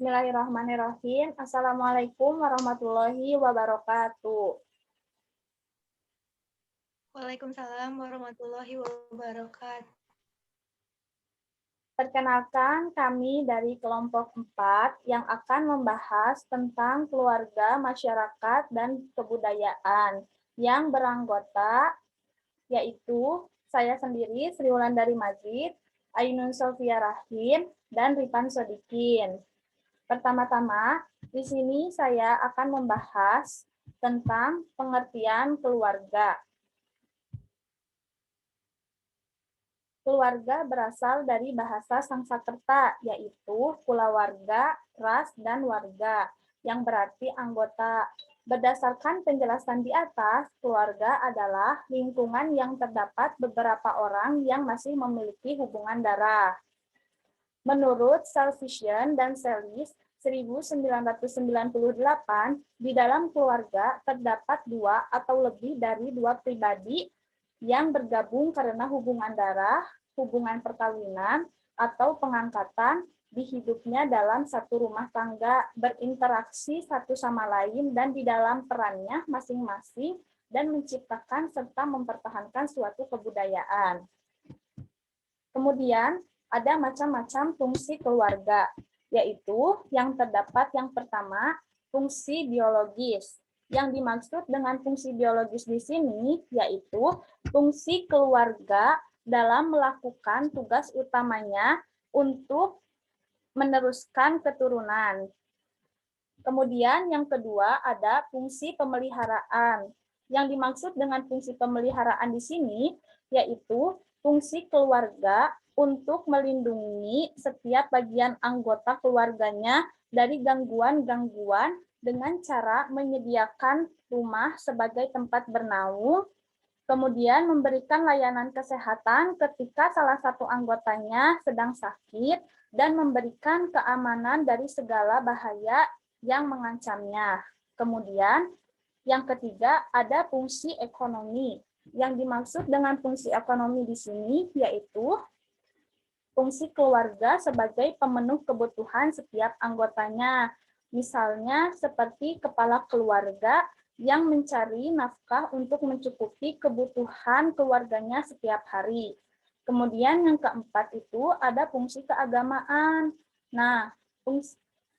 Bismillahirrahmanirrahim. Assalamualaikum warahmatullahi wabarakatuh. Waalaikumsalam warahmatullahi wabarakatuh. Perkenalkan, kami dari kelompok 4 yang akan membahas tentang keluarga, masyarakat, dan kebudayaan yang beranggota, yaitu saya sendiri, Sri Wulandari Majid, Ainun Sofia Rahim, dan Ripan Sodikin. Pertama-tama, di sini saya akan membahas tentang pengertian keluarga. Keluarga berasal dari bahasa Sanskerta, yaitu kulawarga, ras, dan warga, yang berarti anggota. Berdasarkan penjelasan di atas, keluarga adalah lingkungan yang terdapat beberapa orang yang masih memiliki hubungan darah. Menurut Salvation dan Sellis, 1998, di dalam keluarga terdapat 2 atau lebih dari 2 pribadi yang bergabung karena hubungan darah, hubungan perkawinan, atau pengangkatan di hidupnya dalam satu rumah tangga, berinteraksi satu sama lain dan di dalam perannya masing-masing dan menciptakan serta mempertahankan suatu kebudayaan. Kemudian, ada macam-macam fungsi keluarga, yaitu yang terdapat yang pertama, fungsi biologis. Yang dimaksud dengan fungsi biologis di sini, yaitu fungsi keluarga dalam melakukan tugas utamanya untuk meneruskan keturunan. Kemudian yang kedua ada fungsi pemeliharaan. Yang dimaksud dengan fungsi pemeliharaan di sini, yaitu fungsi keluarga untuk melindungi setiap bagian anggota keluarganya dari gangguan-gangguan dengan cara menyediakan rumah sebagai tempat bernaung, kemudian memberikan layanan kesehatan ketika salah satu anggotanya sedang sakit, dan memberikan keamanan dari segala bahaya yang mengancamnya. Kemudian, yang ketiga ada fungsi ekonomi. Yang dimaksud dengan fungsi ekonomi di sini yaitu fungsi keluarga sebagai pemenuh kebutuhan setiap anggotanya. Misalnya seperti kepala keluarga yang mencari nafkah untuk mencukupi kebutuhan keluarganya setiap hari. Kemudian yang keempat itu ada fungsi keagamaan. Nah,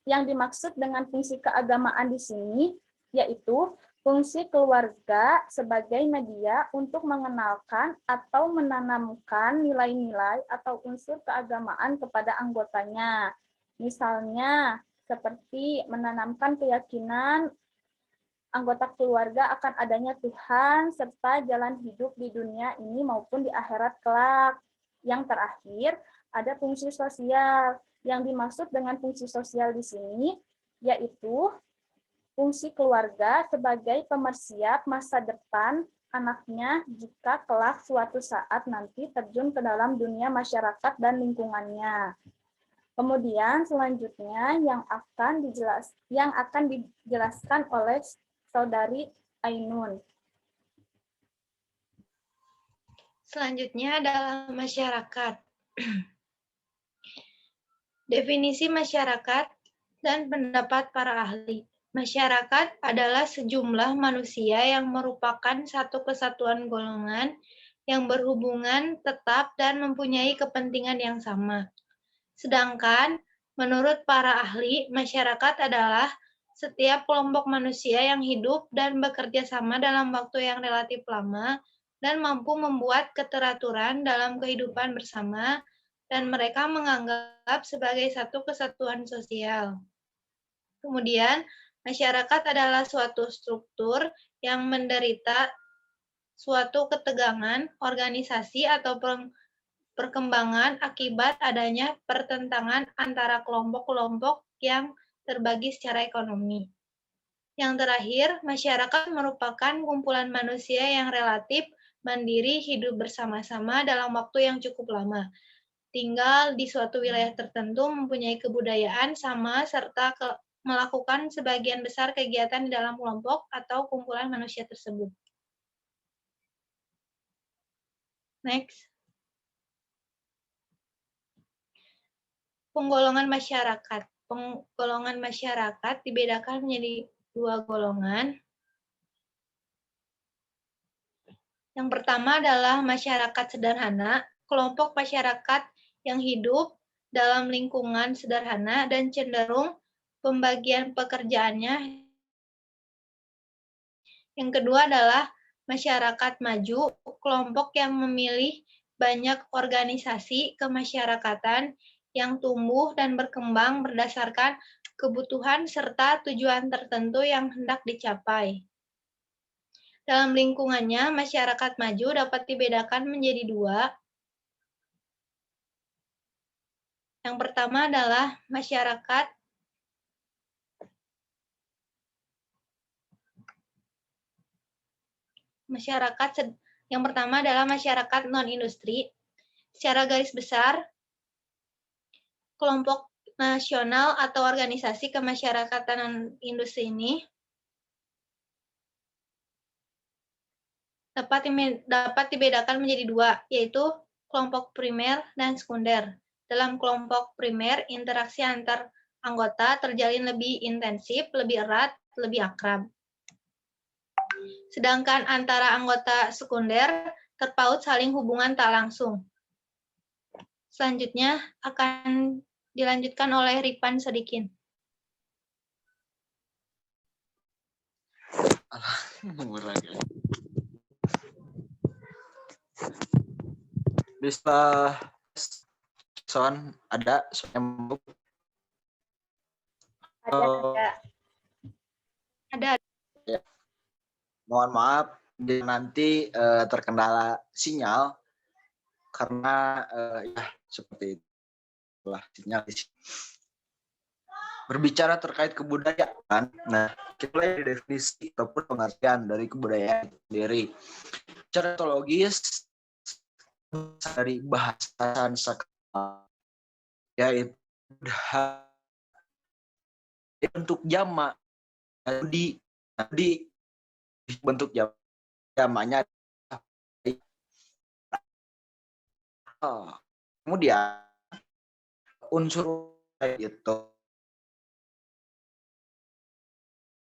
yang dimaksud dengan fungsi keagamaan di sini yaitu fungsi keluarga sebagai media untuk mengenalkan atau menanamkan nilai-nilai atau unsur keagamaan kepada anggotanya. Misalnya, seperti menanamkan keyakinan anggota keluarga akan adanya Tuhan serta jalan hidup di dunia ini maupun di akhirat kelak. Yang terakhir, ada fungsi sosial. Yang dimaksud dengan fungsi sosial di sini yaitu fungsi keluarga sebagai pemersiap masa depan anaknya jika kelak suatu saat nanti terjun ke dalam dunia masyarakat dan lingkungannya. Kemudian selanjutnya yang akan dijelaskan oleh Saudari Ainun. Selanjutnya adalah masyarakat. Definisi masyarakat dan pendapat para ahli. Masyarakat adalah sejumlah manusia yang merupakan satu kesatuan golongan yang berhubungan tetap dan mempunyai kepentingan yang sama. Sedangkan, menurut para ahli, masyarakat adalah setiap kelompok manusia yang hidup dan bekerja sama dalam waktu yang relatif lama dan mampu membuat keteraturan dalam kehidupan bersama, dan mereka menganggap sebagai satu kesatuan sosial. Kemudian, masyarakat adalah suatu struktur yang menderita suatu ketegangan, organisasi, atau perkembangan akibat adanya pertentangan antara kelompok-kelompok yang terbagi secara ekonomi. Yang terakhir, masyarakat merupakan kumpulan manusia yang relatif mandiri hidup bersama-sama dalam waktu yang cukup lama, tinggal di suatu wilayah tertentu, mempunyai kebudayaan sama, serta melakukan sebagian besar kegiatan di dalam kelompok atau kumpulan manusia tersebut. Next. Penggolongan masyarakat. golongan masyarakat dibedakan menjadi dua golongan. Yang pertama adalah masyarakat sederhana, kelompok masyarakat yang hidup dalam lingkungan sederhana dan cenderung pembagian pekerjaannya. Yang kedua adalah masyarakat maju, kelompok yang memilih banyak organisasi kemasyarakatan yang tumbuh dan berkembang berdasarkan kebutuhan serta tujuan tertentu yang hendak dicapai. Dalam lingkungannya, masyarakat maju dapat dibedakan menjadi dua. Yang pertama adalah masyarakat non-industri. Secara garis besar, kelompok nasional atau organisasi kemasyarakatan non-industri ini dapat dibedakan menjadi dua, yaitu kelompok primer dan sekunder. Dalam kelompok primer, interaksi antar anggota terjalin lebih intensif, lebih erat, lebih akrab. Sedangkan antara anggota sekunder terpaut saling hubungan tak langsung. Selanjutnya akan dilanjutkan oleh Ripan Sadikin. Bisa soal ada soal Ada. Ya. Mohon maaf nanti terkendala sinyal karena ya seperti itulah sinyal. Berbicara terkait kebudayaan, nah kita lihat definisi ataupun pengertian dari kebudayaan sendiri. Secara etologis dari bahasa Sanskerta yaitu bentuk jamak di bentuk jamaknya. Kemudian unsur itu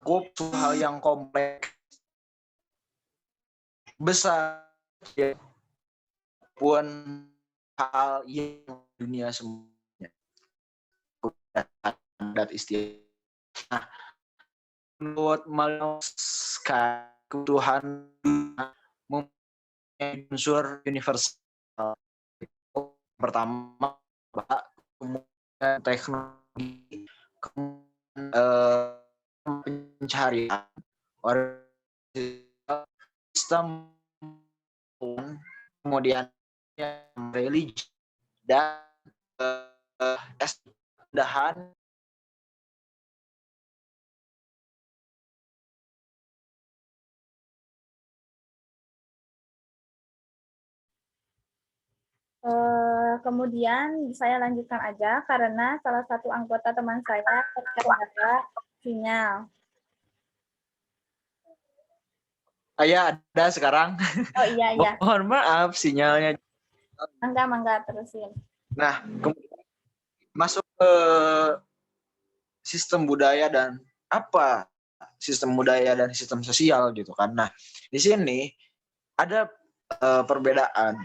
cukup hal yang kompleks besar ya, pun hal yang dunia semuanya adat istiadat. Nah, menurut Malinowska kebutuhan mempunyai unsur universal. Pertama, kemudian teknologi, kemudian pencarian, sistem, kemudian religi dan dahan kemudian saya lanjutkan aja karena salah satu anggota teman saya terkendala sinyal. Ya ada sekarang. Oh iya. Mohon maaf sinyalnya. Mangga terusin. Nah, masuk ke sistem budaya dan apa sistem budaya dan sistem sosial gitu kan. Nah, di sini ada perbedaan.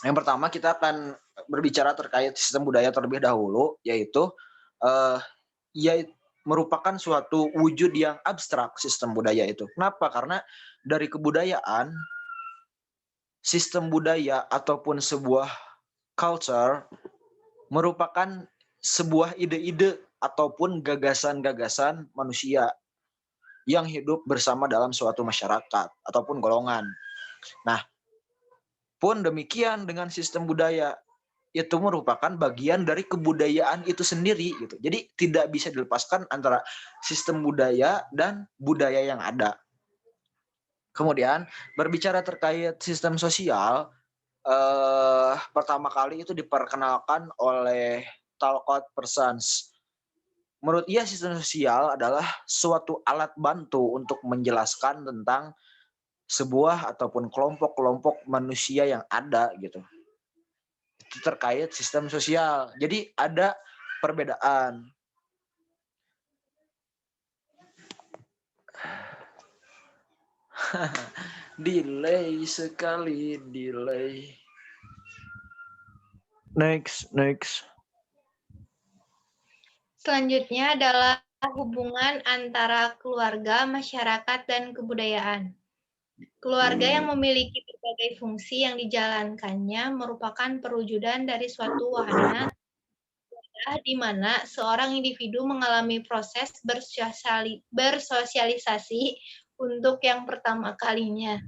Yang pertama kita akan berbicara terkait sistem budaya terlebih dahulu, yaitu merupakan suatu wujud yang abstrak sistem budaya itu. Kenapa? Karena dari kebudayaan, sistem budaya ataupun sebuah culture merupakan sebuah ide-ide ataupun gagasan-gagasan manusia yang hidup bersama dalam suatu masyarakat ataupun golongan. Nah, pun demikian dengan sistem budaya, itu merupakan bagian dari kebudayaan itu sendiri gitu. Jadi tidak bisa dilepaskan antara sistem budaya dan budaya yang ada. Kemudian berbicara terkait sistem sosial, pertama kali itu diperkenalkan oleh Talcott Parsons. Menurut ia sistem sosial adalah suatu alat bantu untuk menjelaskan tentang sebuah ataupun kelompok-kelompok manusia yang ada gitu. Itu terkait sistem sosial. Jadi ada perbedaan. Delay sekali, delay. Next. Selanjutnya adalah hubungan antara keluarga, masyarakat, dan kebudayaan. Keluarga yang memiliki berbagai fungsi yang dijalankannya merupakan perwujudan dari suatu wahana di mana seorang individu mengalami proses bersosialisasi untuk yang pertama kalinya.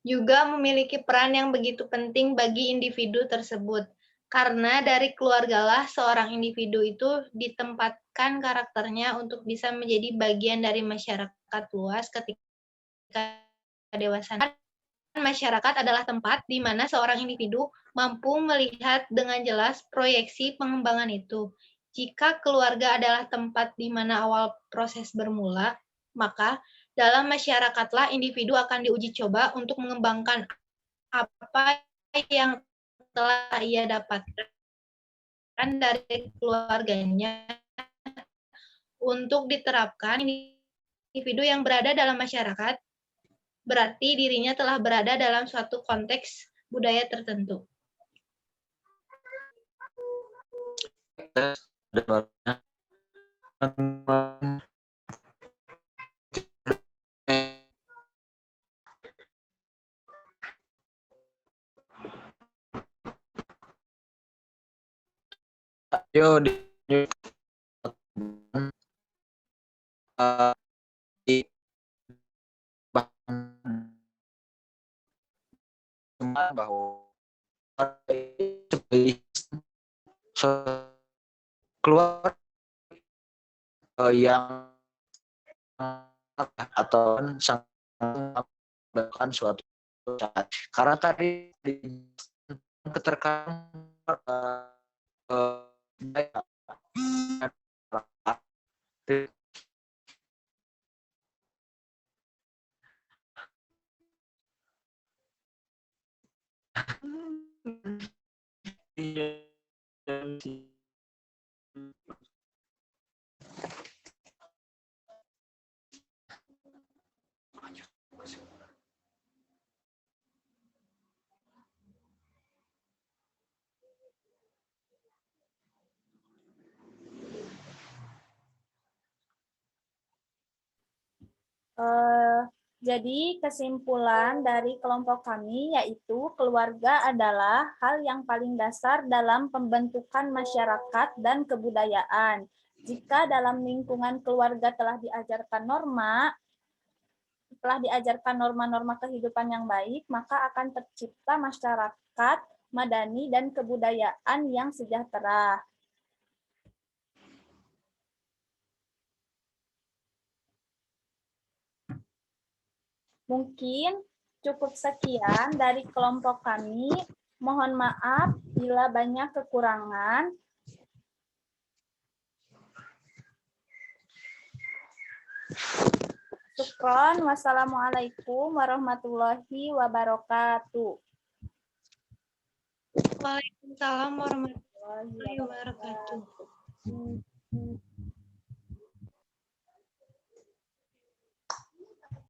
Juga memiliki peran yang begitu penting bagi individu tersebut. Karena dari keluargalah seorang individu itu ditempatkan karakternya untuk bisa menjadi bagian dari masyarakat luas ketika dewasa. Masyarakat adalah tempat di mana seorang individu mampu melihat dengan jelas proyeksi pengembangan itu. Jika keluarga adalah tempat di mana awal proses bermula, maka dalam masyarakatlah individu akan diuji coba untuk mengembangkan apa yang telah ia dapatkan dari keluarganya untuk diterapkan individu yang berada dalam masyarakat, berarti dirinya telah berada dalam suatu konteks budaya tertentu. Yo, bahwa keluar yang atau sangat suatu saat, karena tadi keterkaitan Jadi kesimpulan dari kelompok kami yaitu keluarga adalah hal yang paling dasar dalam pembentukan masyarakat dan kebudayaan. Jika dalam lingkungan keluarga telah diajarkan norma-norma kehidupan yang baik, maka akan tercipta masyarakat madani dan kebudayaan yang sejahtera. Mungkin cukup sekian dari kelompok kami. Mohon maaf bila banyak kekurangan. Syukron. Wassalamualaikum warahmatullahi wabarakatuh. Waalaikumsalam warahmatullahi wabarakatuh.